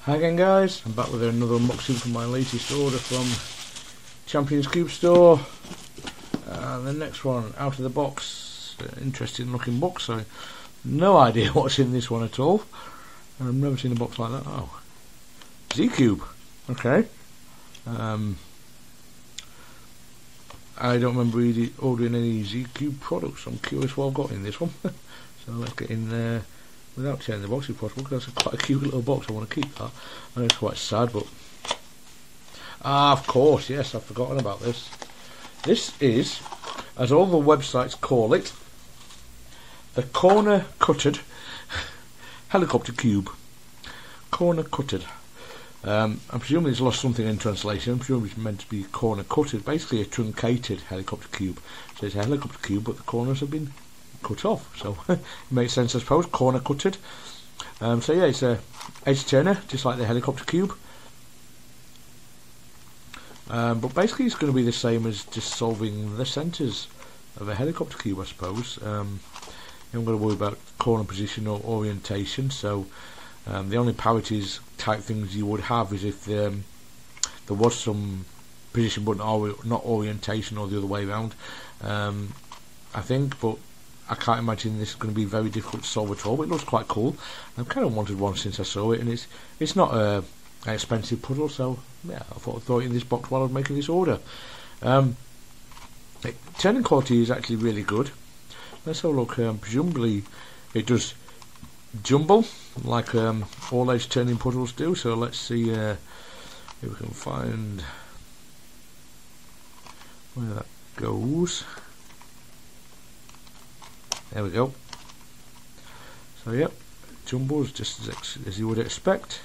Hi again guys, I'm back with another unboxing from my latest order from Champions Cube Store. The next one, out of the box, interesting looking box, so no idea what's in this one at all. I've never seen a box like that. Oh, Z-Cube, okay. I don't remember really ordering any Z-Cube products, so I'm curious what I've got in this one. So let's get in there. Without tearing the box if possible, because that's quite a cute little box. I want to keep that. I know it's quite sad, but of course, yes, I've forgotten about this. This is, as all the websites call it, the corner cutted helicopter cube. Corner cutted. I'm presuming it's lost something in translation. I'm presuming it's meant to be corner cutted, basically a truncated helicopter cube. So it's a helicopter cube, but the corners have been cut off, so it makes sense, I suppose. Corner cutted. So yeah, it's a edge turner, just like the helicopter cube. But basically, it's going to be the same as just solving the centres of a helicopter cube, I suppose. You haven't got to worry about corner position or orientation. So the only parities type things you would have is if there was some position but not orientation, or the other way around. I think, but I can't imagine this is going to be very difficult to solve at all, but it looks quite cool. I've kind of wanted one since I saw it, and it's not an expensive puzzle, so yeah, I thought I'd throw it in this box while I was making this order. Turning quality is actually really good. Let's have a look. Presumably it does jumble, like all edge turning puzzles do, so let's see if we can find where that goes. There we go. So yep, jumbles just as you would expect.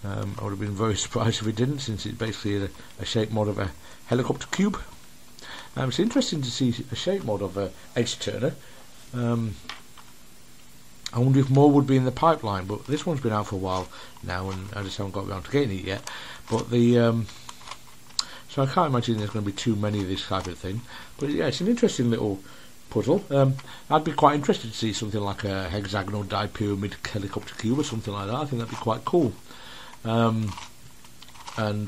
I would have been very surprised if it didn't, since it's basically a shape mod of a helicopter cube. It's interesting to see a shape mod of a edge turner. I wonder if more would be in the pipeline, but this one's been out for a while now, and I just haven't got around to getting it yet. But so I can't imagine there's going to be too many of this type of thing. But yeah, it's an interesting little puzzle. I'd be quite interested to see something like a hexagonal dipyramid helicopter cube or something like that. I think that'd be quite cool. And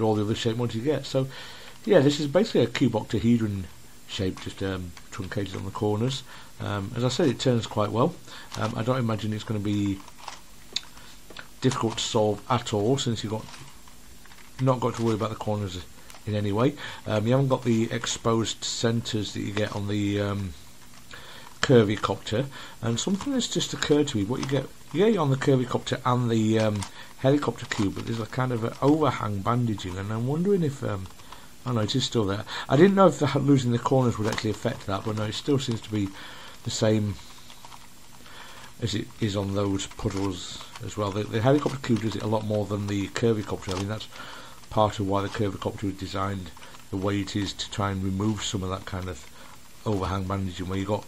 all the other shape mods you get. So yeah, this is basically a cube octahedron shape, just truncated on the corners. As I said, it turns quite well. I don't imagine it's going to be difficult to solve at all, since you've not got to worry about the corners in any way. You haven't got the exposed centres that you get on the curvicopter, and something that's just occurred to me: what you get on the curvicopter and the helicopter cube, but there's a kind of an overhang bandaging, and I'm wondering if oh no, it is still there. I didn't know if losing the corners would actually affect that, but no, it still seems to be the same as it is on those puzzles as well. The helicopter cube does it a lot more than the curvicopter. I mean, that's part of why the curvicopter was designed the way it is, to try and remove some of that kind of overhang bandaging, where you got,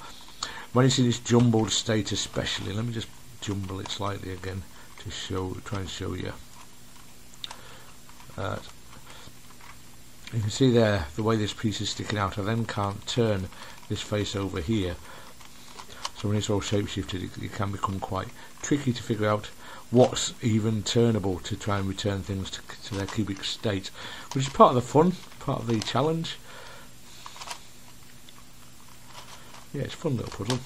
when it's in this jumbled state especially. Let me just jumble it slightly again to try and show you. You can see there the way this piece is sticking out. I then can't turn this face over here, so when it's all shapeshifted, it can become quite tricky to figure out what's even turnable to try and return things to their cubic state, which is part of the fun, part of the challenge. Yeah, it's a fun little puzzle.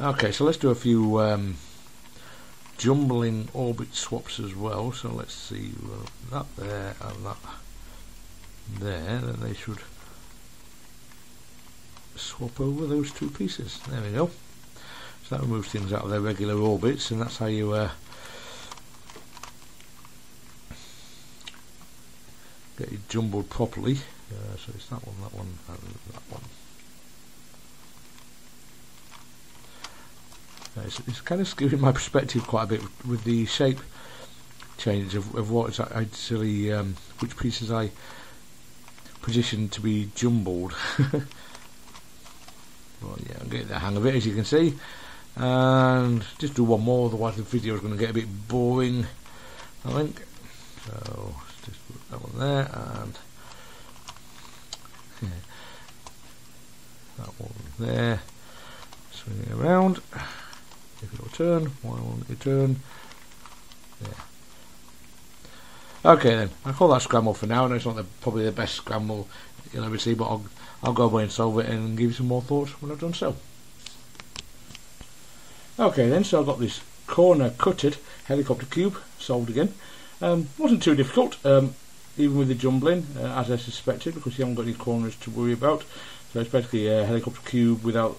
Okay, so let's do a few jumbling orbit swaps as well. So let's see, that there and that there, then they should swap over those two pieces. There we go. So that removes things out of their regular orbits, and that's how you get it jumbled properly. So it's that one, and that one. It's kind of skewing my perspective quite a bit with the shape change of what is actually which pieces I positioned to be jumbled. Well, yeah, I'm getting the hang of it, as you can see. And just do one more, otherwise the video is going to get a bit boring, I think. So let's just put that one there, and that one there. Swing it around. If it'll turn, why won't it turn? Okay then, I'll call that scramble for now. I know it's not probably the best scramble you'll ever see, but I'll go away and solve it and give you some more thoughts when I've done so. Okay then, so I've got this corner cutted helicopter cube solved again. Wasn't too difficult, even with the jumbling, as I suspected, because you haven't got any corners to worry about. So it's basically a helicopter cube without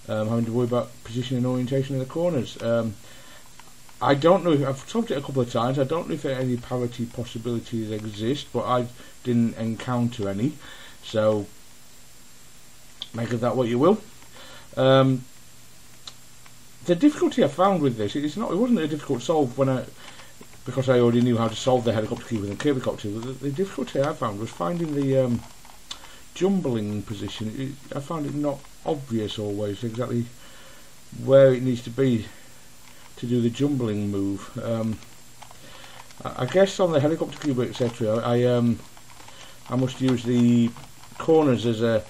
having to worry about position and orientation of the corners. I don't know if I've solved it a couple of times. I don't know if any parity possibilities exist, but I didn't encounter any. So make of that what you will. The difficulty I found with this, it wasn't a difficult solve because I already knew how to solve the helicopter cube and the curvicopter. The difficulty I found was finding the jumbling position. I found it not obvious always exactly where it needs to be to do the jumbling move. I guess on the helicopter cube, etc., I must use the corners as a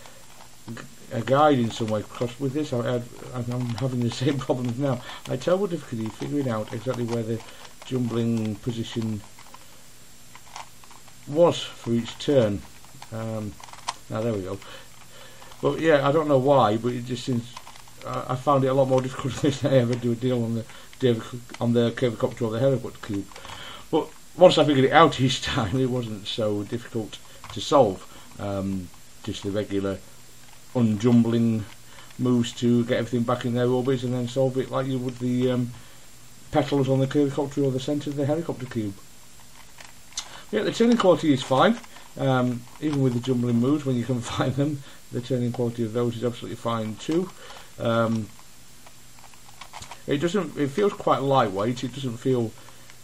guide in some way, because with this I'm having the same problems now. I had terrible difficulty figuring out exactly where the jumbling position was for each turn. Now there we go. But yeah, I don't know why, but it just seems I found it a lot more difficult than I ever do a deal on the curvicopter or the helicopter cube. But once I figured it out each time, it wasn't so difficult to solve. Just the regular unjumbling moves to get everything back in their orbits and then solve it like you would the petals on the curvicopter or the centre of the helicopter cube. Yeah, the turning quality is fine, even with the jumbling moves when you can find them. The turning quality of those is absolutely fine too. It feels quite lightweight. It doesn't feel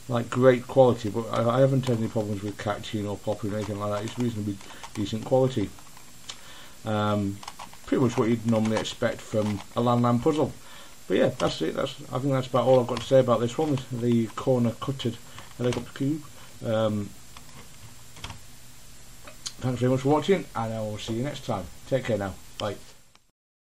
like great quality, but I haven't had any problems with catching or popping or anything like that. It's reasonably decent quality. Pretty much what you'd normally expect from a Lanlan puzzle. But yeah, that's it. I think that's about all I've got to say about this one, the corner cutted helicopter cube. Thanks very much for watching, and I will see you next time. Take care now. Bye.